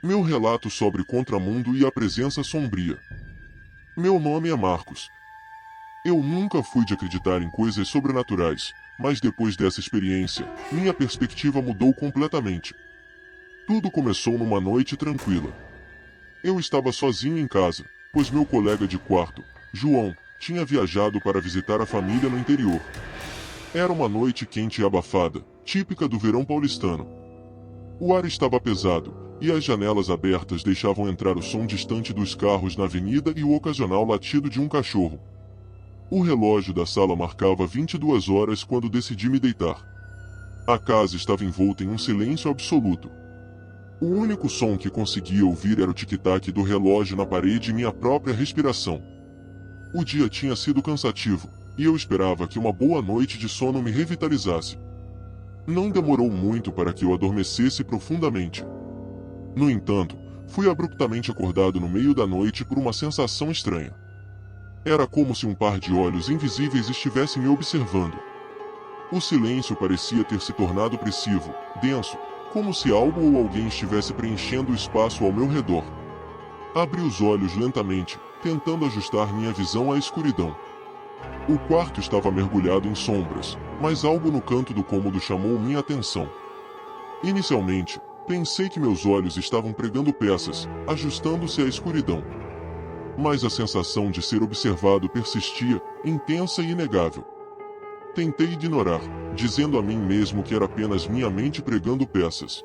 Meu relato sobre Contramundo e a Presença Sombria. Meu nome é Marcos. Eu nunca fui de acreditar em coisas sobrenaturais, mas depois dessa experiência, minha perspectiva mudou completamente. Tudo começou numa noite tranquila. Eu estava sozinho em casa, pois meu colega de quarto, João, tinha viajado para visitar a família no interior. Era uma noite quente e abafada, típica do verão paulistano. O ar estava pesado, e as janelas abertas deixavam entrar o som distante dos carros na avenida e o ocasional latido de um cachorro. O relógio da sala marcava 22 horas quando decidi me deitar. A casa estava envolta em um silêncio absoluto. O único som que conseguia ouvir era o tic-tac do relógio na parede e minha própria respiração. O dia tinha sido cansativo, e eu esperava que uma boa noite de sono me revitalizasse. Não demorou muito para que eu adormecesse profundamente. No entanto, fui abruptamente acordado no meio da noite por uma sensação estranha. Era como se um par de olhos invisíveis estivesse me observando. O silêncio parecia ter se tornado opressivo, denso, como se algo ou alguém estivesse preenchendo o espaço ao meu redor. Abri os olhos lentamente, tentando ajustar minha visão à escuridão. O quarto estava mergulhado em sombras, mas algo no canto do cômodo chamou minha atenção. Inicialmente, pensei que meus olhos estavam pregando peças, ajustando-se à escuridão. Mas a sensação de ser observado persistia, intensa e inegável. Tentei ignorar, dizendo a mim mesmo que era apenas minha mente pregando peças.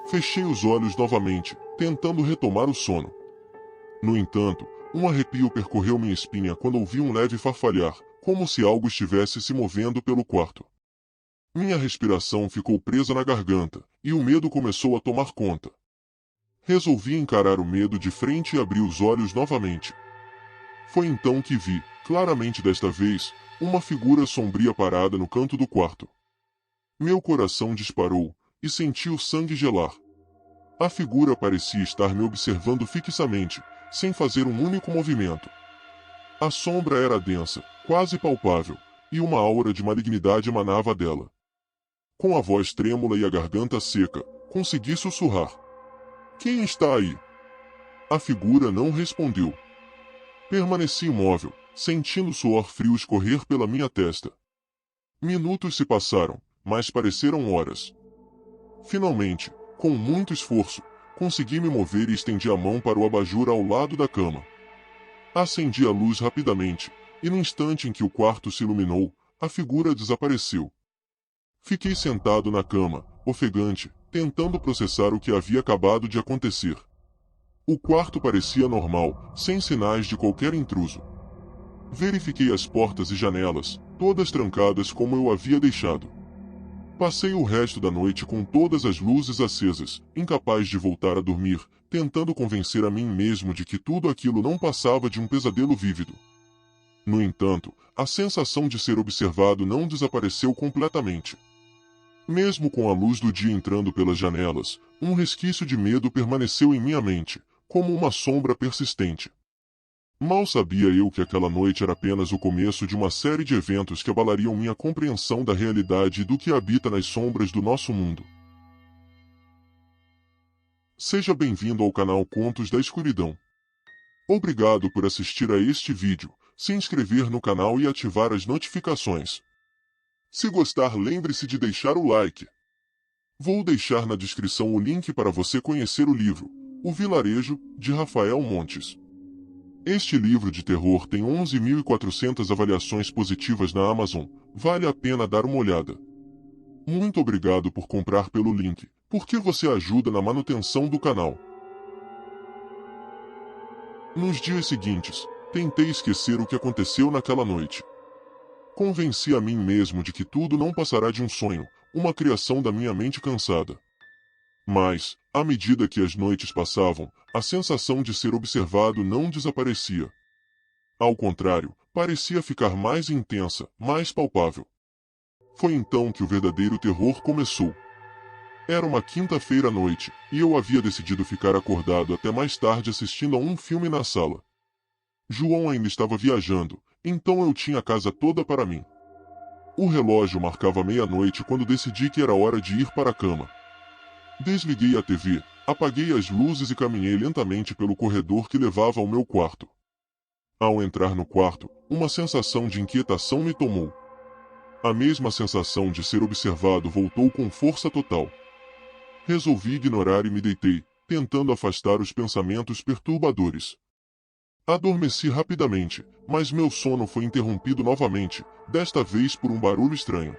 Fechei os olhos novamente, tentando retomar o sono. No entanto, um arrepio percorreu minha espinha quando ouvi um leve farfalhar, como se algo estivesse se movendo pelo quarto. Minha respiração ficou presa na garganta, e o medo começou a tomar conta. Resolvi encarar o medo de frente e abri os olhos novamente. Foi então que vi, claramente desta vez, uma figura sombria parada no canto do quarto. Meu coração disparou, e senti o sangue gelar. A figura parecia estar me observando fixamente, sem fazer um único movimento. A sombra era densa, quase palpável, e uma aura de malignidade emanava dela. Com a voz trêmula e a garganta seca, consegui sussurrar: "Quem está aí?" A figura não respondeu. Permaneci imóvel, sentindo o suor frio escorrer pela minha testa. Minutos se passaram, mas pareceram horas. Finalmente, com muito esforço, consegui me mover e estendi a mão para o abajur ao lado da cama. Acendi a luz rapidamente, e no instante em que o quarto se iluminou, a figura desapareceu. Fiquei sentado na cama, ofegante, tentando processar o que havia acabado de acontecer. O quarto parecia normal, sem sinais de qualquer intruso. Verifiquei as portas e janelas, todas trancadas como eu havia deixado. Passei o resto da noite com todas as luzes acesas, incapaz de voltar a dormir, tentando convencer a mim mesmo de que tudo aquilo não passava de um pesadelo vívido. No entanto, a sensação de ser observado não desapareceu completamente. Mesmo com a luz do dia entrando pelas janelas, um resquício de medo permaneceu em minha mente, como uma sombra persistente. Mal sabia eu que aquela noite era apenas o começo de uma série de eventos que abalariam minha compreensão da realidade e do que habita nas sombras do nosso mundo. Seja bem-vindo ao canal Contos da Escuridão. Obrigado por assistir a este vídeo, se inscrever no canal e ativar as notificações. Se gostar, lembre-se de deixar o like. Vou deixar na descrição o link para você conhecer o livro O Vilarejo, de Rafael Montes. Este livro de terror tem 11.400 avaliações positivas na Amazon, vale a pena dar uma olhada. Muito obrigado por comprar pelo link, porque você ajuda na manutenção do canal. Nos dias seguintes, tentei esquecer o que aconteceu naquela noite. Convenci a mim mesmo de que tudo não passará de um sonho, uma criação da minha mente cansada. Mas, à medida que as noites passavam, a sensação de ser observado não desaparecia. Ao contrário, parecia ficar mais intensa, mais palpável. Foi então que o verdadeiro terror começou. Era uma quinta-feira à noite, e eu havia decidido ficar acordado até mais tarde assistindo a um filme na sala. João ainda estava viajando, então eu tinha a casa toda para mim. O relógio marcava meia-noite quando decidi que era hora de ir para a cama. Desliguei a TV, Apaguei as luzes e caminhei lentamente pelo corredor que levava ao meu quarto. Ao entrar no quarto, uma sensação de inquietação me tomou. A mesma sensação de ser observado voltou com força total. Resolvi ignorar e me deitei, tentando afastar os pensamentos perturbadores. Adormeci rapidamente, mas meu sono foi interrompido novamente, desta vez por um barulho estranho.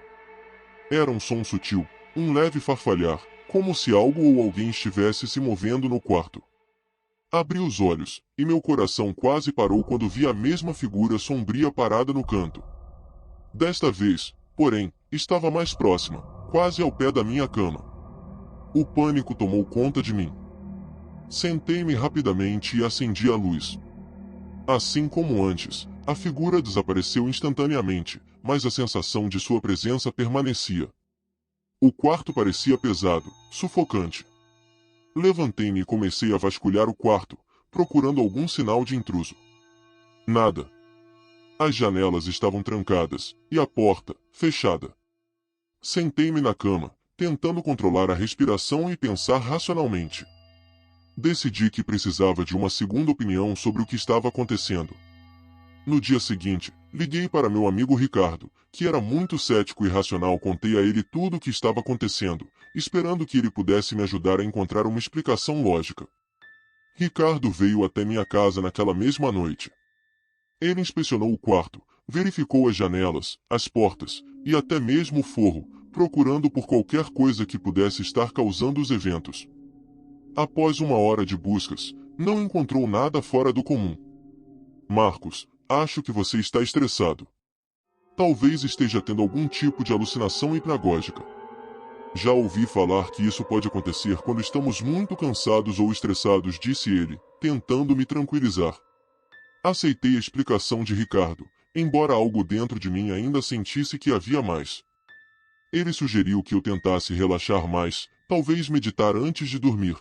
Era um som sutil, um leve farfalhar, como se algo ou alguém estivesse se movendo no quarto. Abri os olhos, e meu coração quase parou quando vi a mesma figura sombria parada no canto. Desta vez, porém, estava mais próxima, quase ao pé da minha cama. O pânico tomou conta de mim. Sentei-me rapidamente e acendi a luz. Assim como antes, a figura desapareceu instantaneamente, mas a sensação de sua presença permanecia. O quarto parecia pesado, sufocante. Levantei-me e comecei a vasculhar o quarto, procurando algum sinal de intruso. Nada. As janelas estavam trancadas, e a porta, fechada. Sentei-me na cama, tentando controlar a respiração e pensar racionalmente. Decidi que precisava de uma segunda opinião sobre o que estava acontecendo. No dia seguinte, liguei para meu amigo Ricardo, que era muito cético e racional. Contei a ele tudo o que estava acontecendo, esperando que ele pudesse me ajudar a encontrar uma explicação lógica. Ricardo veio até minha casa naquela mesma noite. Ele inspecionou o quarto, verificou as janelas, as portas, e até mesmo o forro, procurando por qualquer coisa que pudesse estar causando os eventos. Após uma hora de buscas, não encontrou nada fora do comum. Marcos, acho que você está estressado. Talvez esteja tendo algum tipo de alucinação hipnagógica. Já ouvi falar que isso pode acontecer quando estamos muito cansados ou estressados, disse ele, tentando me tranquilizar. Aceitei a explicação de Ricardo, embora algo dentro de mim ainda sentisse que havia mais. Ele sugeriu que eu tentasse relaxar mais, talvez meditar antes de dormir.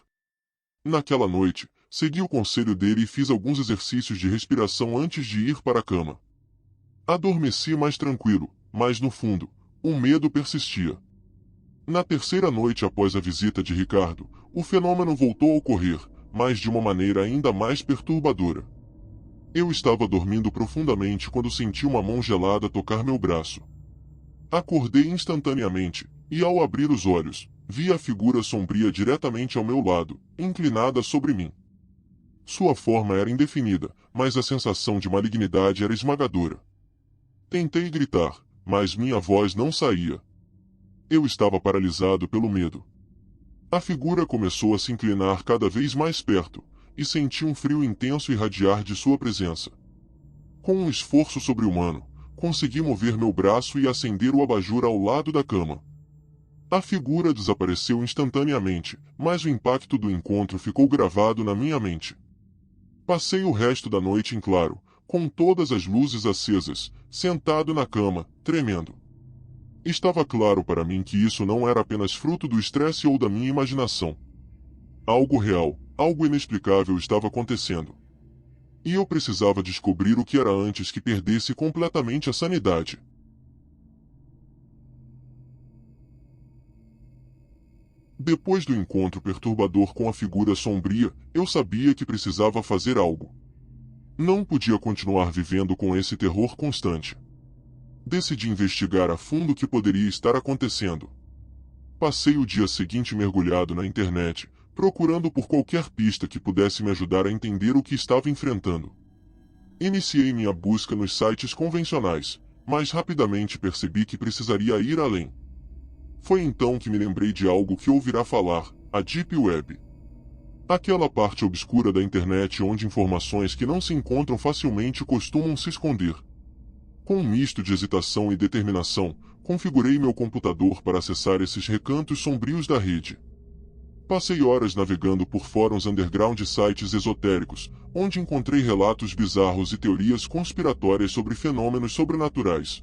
Naquela noite, segui o conselho dele e fiz alguns exercícios de respiração antes de ir para a cama. Adormeci mais tranquilo, mas no fundo, o medo persistia. Na terceira noite após a visita de Ricardo, o fenômeno voltou a ocorrer, mas de uma maneira ainda mais perturbadora. Eu estava dormindo profundamente quando senti uma mão gelada tocar meu braço. Acordei instantaneamente, e ao abrir os olhos, vi a figura sombria diretamente ao meu lado, inclinada sobre mim. Sua forma era indefinida, mas a sensação de malignidade era esmagadora. Tentei gritar, mas minha voz não saía. Eu estava paralisado pelo medo. A figura começou a se inclinar cada vez mais perto, e senti um frio intenso irradiar de sua presença. Com um esforço sobre-humano, consegui mover meu braço e acender o abajur ao lado da cama. A figura desapareceu instantaneamente, mas o impacto do encontro ficou gravado na minha mente. Passei o resto da noite em claro, com todas as luzes acesas, sentado na cama, tremendo. Estava claro para mim que isso não era apenas fruto do estresse ou da minha imaginação. Algo real, algo inexplicável estava acontecendo. E eu precisava descobrir o que era antes que perdesse completamente a sanidade. Depois do encontro perturbador com a figura sombria, eu sabia que precisava fazer algo. Não podia continuar vivendo com esse terror constante. Decidi investigar a fundo o que poderia estar acontecendo. Passei o dia seguinte mergulhado na internet, procurando por qualquer pista que pudesse me ajudar a entender o que estava enfrentando. Iniciei minha busca nos sites convencionais, mas rapidamente percebi que precisaria ir além. Foi então que me lembrei de algo que ouvirá falar, a Deep Web. Aquela parte obscura da internet onde informações que não se encontram facilmente costumam se esconder. Com um misto de hesitação e determinação, configurei meu computador para acessar esses recantos sombrios da rede. Passei horas navegando por fóruns underground e sites esotéricos, onde encontrei relatos bizarros e teorias conspiratórias sobre fenômenos sobrenaturais.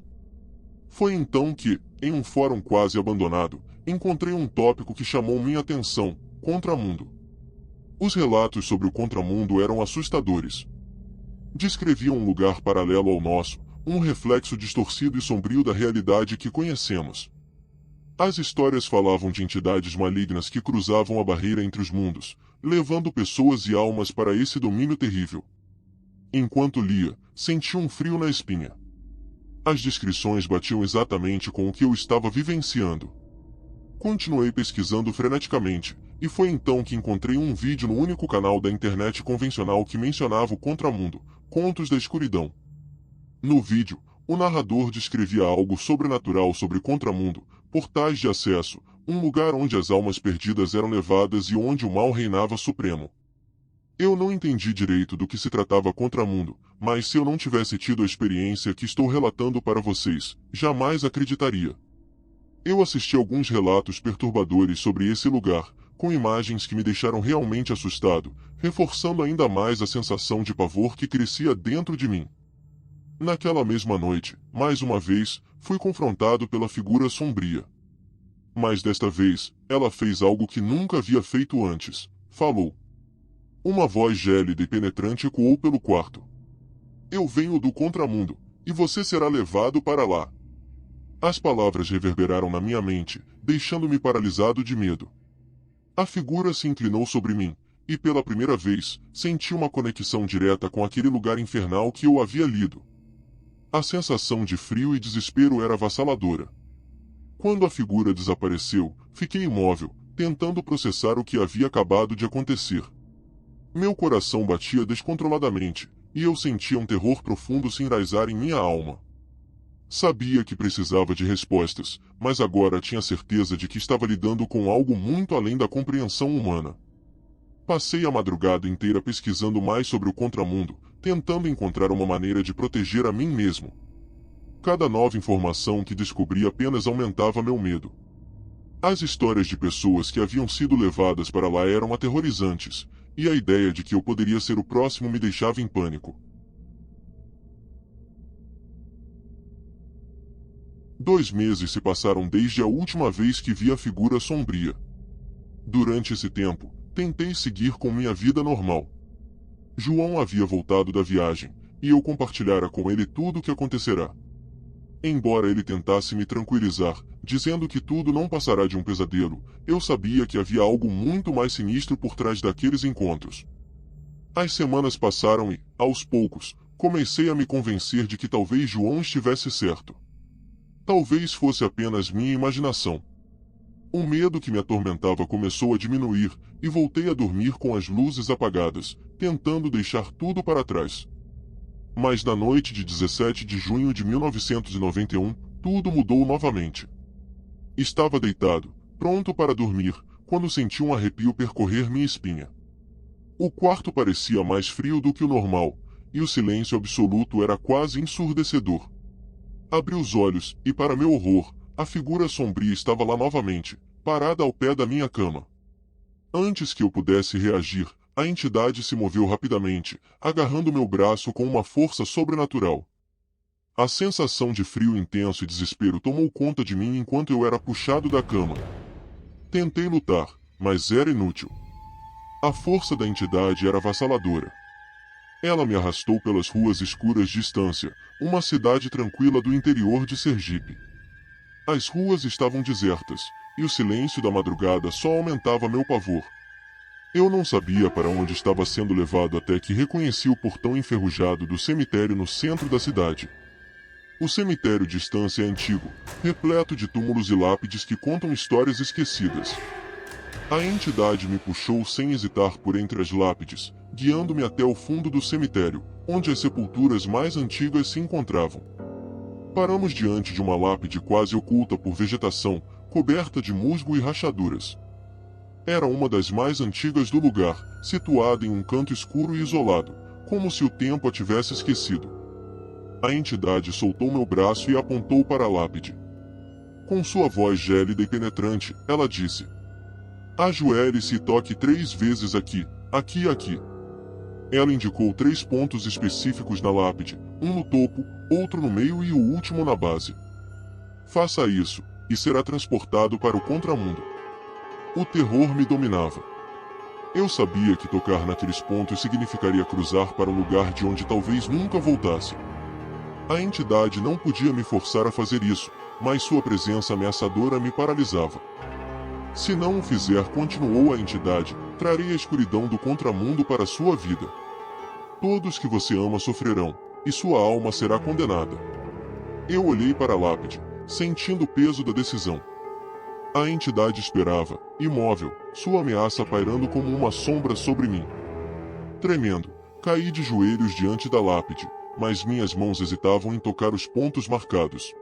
Foi então que, em um fórum quase abandonado, encontrei um tópico que chamou minha atenção: contramundo. Os relatos sobre o contramundo eram assustadores. Descreviam um lugar paralelo ao nosso, um reflexo distorcido e sombrio da realidade que conhecemos. As histórias falavam de entidades malignas que cruzavam a barreira entre os mundos, levando pessoas e almas para esse domínio terrível. Enquanto lia, senti um frio na espinha. As descrições batiam exatamente com o que eu estava vivenciando. Continuei pesquisando freneticamente, e foi então que encontrei um vídeo no único canal da internet convencional que mencionava o Contramundo, Contos da Escuridão. No vídeo, o narrador descrevia algo sobrenatural sobre Contramundo, portais de acesso, um lugar onde as almas perdidas eram levadas e onde o mal reinava supremo. Eu não entendi direito do que se tratava Contramundo, mas se eu não tivesse tido a experiência que estou relatando para vocês, jamais acreditaria. Eu assisti alguns relatos perturbadores sobre esse lugar, com imagens que me deixaram realmente assustado, reforçando ainda mais a sensação de pavor que crescia dentro de mim. Naquela mesma noite, mais uma vez, fui confrontado pela figura sombria. Mas desta vez, ela fez algo que nunca havia feito antes. Falou. Uma voz gélida e penetrante ecoou pelo quarto. Eu venho do contramundo, e você será levado para lá. As palavras reverberaram na minha mente, deixando-me paralisado de medo. A figura se inclinou sobre mim, e pela primeira vez, senti uma conexão direta com aquele lugar infernal que eu havia lido. A sensação de frio e desespero era avassaladora. Quando a figura desapareceu, fiquei imóvel, tentando processar o que havia acabado de acontecer. Meu coração batia descontroladamente, e eu sentia um terror profundo se enraizar em minha alma. Sabia que precisava de respostas, mas agora tinha certeza de que estava lidando com algo muito além da compreensão humana. Passei a madrugada inteira pesquisando mais sobre o contramundo, tentando encontrar uma maneira de proteger a mim mesmo. Cada nova informação que descobri apenas aumentava meu medo. As histórias de pessoas que haviam sido levadas para lá eram aterrorizantes, e a ideia de que eu poderia ser o próximo me deixava em pânico. 2 meses se passaram desde a última vez que vi a figura sombria. Durante esse tempo, tentei seguir com minha vida normal. João havia voltado da viagem, e eu compartilhara com ele tudo o que acontecerá. Embora ele tentasse me tranquilizar, dizendo que tudo não passará de um pesadelo, eu sabia que havia algo muito mais sinistro por trás daqueles encontros. As semanas passaram e, aos poucos, comecei a me convencer de que talvez João estivesse certo. Talvez fosse apenas minha imaginação. O medo que me atormentava começou a diminuir, e voltei a dormir com as luzes apagadas, tentando deixar tudo para trás. Mas na noite de 17 de junho de 1991, tudo mudou novamente. Estava deitado, pronto para dormir, quando senti um arrepio percorrer minha espinha. O quarto parecia mais frio do que o normal, e o silêncio absoluto era quase ensurdecedor. Abri os olhos, e para meu horror, a figura sombria estava lá novamente, parada ao pé da minha cama. Antes que eu pudesse reagir, a entidade se moveu rapidamente, agarrando meu braço com uma força sobrenatural. A sensação de frio intenso e desespero tomou conta de mim enquanto eu era puxado da cama. Tentei lutar, mas era inútil. A força da entidade era avassaladora. Ela me arrastou pelas ruas escuras de Estância, uma cidade tranquila do interior de Sergipe. As ruas estavam desertas, e o silêncio da madrugada só aumentava meu pavor. Eu não sabia para onde estava sendo levado até que reconheci o portão enferrujado do cemitério no centro da cidade. O cemitério de Estância é antigo, repleto de túmulos e lápides que contam histórias esquecidas. A entidade me puxou sem hesitar por entre as lápides, guiando-me até o fundo do cemitério, onde as sepulturas mais antigas se encontravam. Paramos diante de uma lápide quase oculta por vegetação, coberta de musgo e rachaduras. Era uma das mais antigas do lugar, situada em um canto escuro e isolado, como se o tempo a tivesse esquecido. A entidade soltou meu braço e apontou para a lápide. Com sua voz gélida e penetrante, ela disse: "Ajoelhe-se e toque 3 vezes aqui, aqui e aqui." Ela indicou 3 pontos específicos na lápide, um no topo, outro no meio e o último na base. "Faça isso, e será transportado para o contramundo." O terror me dominava. Eu sabia que tocar naqueles pontos significaria cruzar para um lugar de onde talvez nunca voltasse. A entidade não podia me forçar a fazer isso, mas sua presença ameaçadora me paralisava. "Se não o fizer", continuou a entidade, trarei a escuridão do contramundo para a sua vida. Todos que você ama sofrerão, e sua alma será condenada. Eu olhei para a lápide, sentindo o peso da decisão. A entidade esperava, imóvel, sua ameaça pairando como uma sombra sobre mim. Tremendo, caí de joelhos diante da lápide, mas minhas mãos hesitavam em tocar os pontos marcados.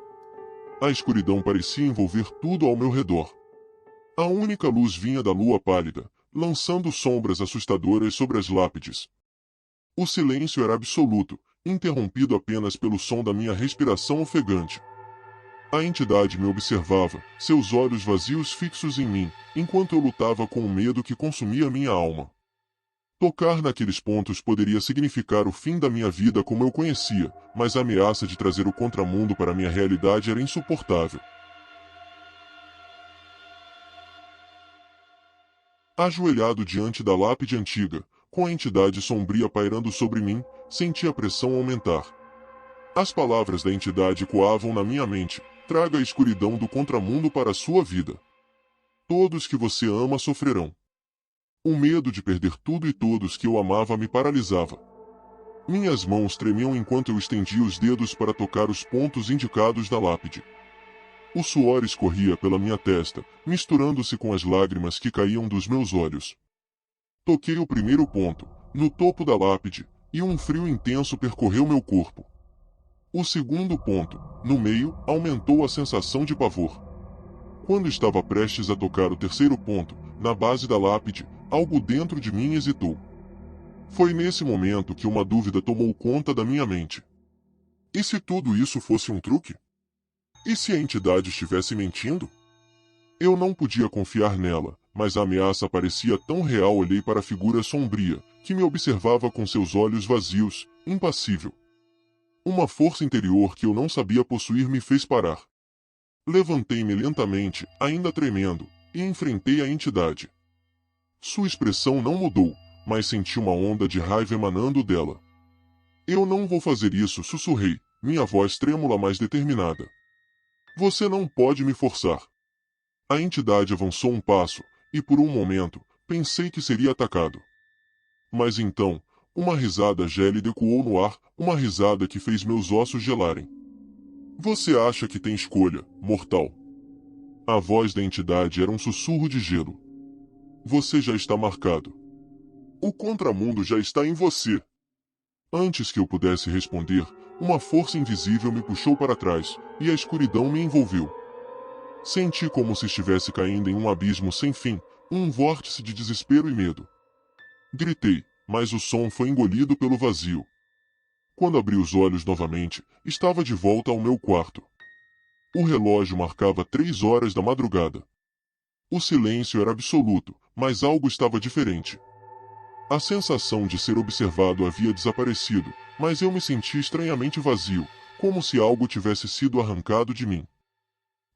A escuridão parecia envolver tudo ao meu redor. A única luz vinha da lua pálida, lançando sombras assustadoras sobre as lápides. O silêncio era absoluto, interrompido apenas pelo som da minha respiração ofegante. A entidade me observava, seus olhos vazios fixos em mim, enquanto eu lutava com o medo que consumia minha alma. Tocar naqueles pontos poderia significar o fim da minha vida como eu conhecia, mas a ameaça de trazer o contramundo para minha realidade era insuportável. Ajoelhado diante da lápide antiga, com a entidade sombria pairando sobre mim, senti a pressão aumentar. As palavras da entidade ecoavam na minha mente: traga a escuridão do contramundo para a sua vida. Todos que você ama sofrerão. O medo de perder tudo e todos que eu amava me paralisava. Minhas mãos tremiam enquanto eu estendia os dedos para tocar os pontos indicados da lápide. O suor escorria pela minha testa, misturando-se com as lágrimas que caíam dos meus olhos. Toquei o primeiro ponto, no topo da lápide, e um frio intenso percorreu meu corpo. O segundo ponto, no meio, aumentou a sensação de pavor. Quando estava prestes a tocar o terceiro ponto, na base da lápide, algo dentro de mim hesitou. Foi nesse momento que uma dúvida tomou conta da minha mente. E se tudo isso fosse um truque? E se a entidade estivesse mentindo? Eu não podia confiar nela, mas a ameaça parecia tão real. Olhei para a figura sombria, que me observava com seus olhos vazios, impassível. Uma força interior que eu não sabia possuir me fez parar. Levantei-me lentamente, ainda tremendo, e enfrentei a entidade. Sua expressão não mudou, mas senti uma onda de raiva emanando dela. Eu não vou fazer isso, sussurrei, minha voz trêmula mas determinada. Você não pode me forçar. A entidade avançou um passo, e por um momento, pensei que seria atacado. Mas então, uma risada gélida ecoou no ar, uma risada que fez meus ossos gelarem. Você acha que tem escolha, mortal? A voz da entidade era um sussurro de gelo. Você já está marcado. O contramundo já está em você. Antes que eu pudesse responder, uma força invisível me puxou para trás, e a escuridão me envolveu. Senti como se estivesse caindo em um abismo sem fim, um vórtice de desespero e medo. Gritei, mas o som foi engolido pelo vazio. Quando abri os olhos novamente, estava de volta ao meu quarto. O relógio marcava 3 horas da madrugada. O silêncio era absoluto, mas algo estava diferente. A sensação de ser observado havia desaparecido, mas eu me senti estranhamente vazio, como se algo tivesse sido arrancado de mim.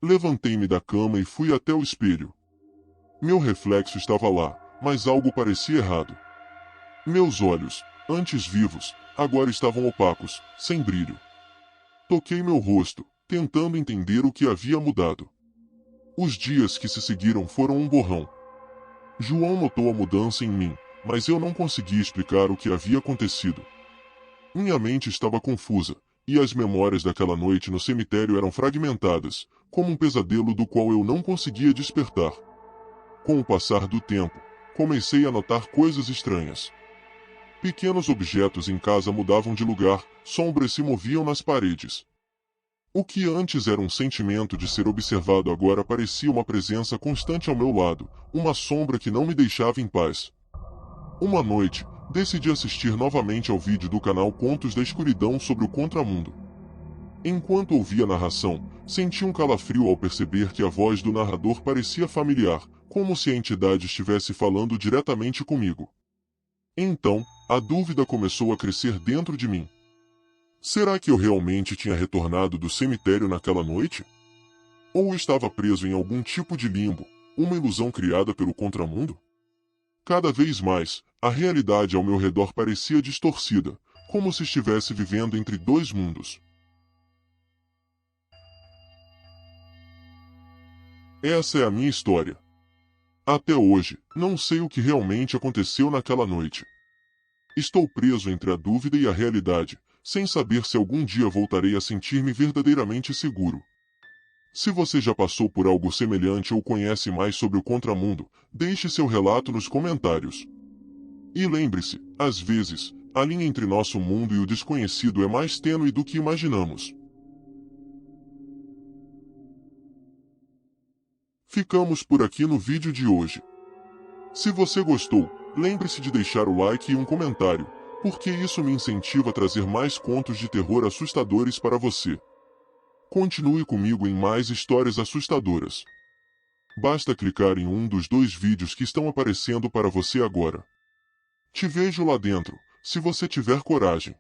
Levantei-me da cama e fui até o espelho. Meu reflexo estava lá, mas algo parecia errado. Meus olhos, antes vivos, agora estavam opacos, sem brilho. Toquei meu rosto, tentando entender o que havia mudado. Os dias que se seguiram foram um borrão. João notou a mudança em mim, mas eu não conseguia explicar o que havia acontecido. Minha mente estava confusa, e as memórias daquela noite no cemitério eram fragmentadas, como um pesadelo do qual eu não conseguia despertar. Com o passar do tempo, comecei a notar coisas estranhas. Pequenos objetos em casa mudavam de lugar, sombras se moviam nas paredes. O que antes era um sentimento de ser observado agora parecia uma presença constante ao meu lado, uma sombra que não me deixava em paz. Uma noite, decidi assistir novamente ao vídeo do canal Contos da Escuridão sobre o Contramundo. Enquanto ouvia a narração, senti um calafrio ao perceber que a voz do narrador parecia familiar, como se a entidade estivesse falando diretamente comigo. Então, a dúvida começou a crescer dentro de mim. Será que eu realmente tinha retornado do cemitério naquela noite? Ou estava preso em algum tipo de limbo, uma ilusão criada pelo contramundo? Cada vez mais, a realidade ao meu redor parecia distorcida, como se estivesse vivendo entre 2 mundos. Essa é a minha história. Até hoje, não sei o que realmente aconteceu naquela noite. Estou preso entre a dúvida e a realidade, sem saber se algum dia voltarei a sentir-me verdadeiramente seguro. Se você já passou por algo semelhante ou conhece mais sobre o contramundo, deixe seu relato nos comentários. E lembre-se, às vezes, a linha entre nosso mundo e o desconhecido é mais tênue do que imaginamos. Ficamos por aqui no vídeo de hoje. Se você gostou, lembre-se de deixar o like e um comentário, porque isso me incentiva a trazer mais contos de terror assustadores para você. Continue comigo em mais histórias assustadoras. Basta clicar em um dos 2 vídeos que estão aparecendo para você agora. Te vejo lá dentro, se você tiver coragem.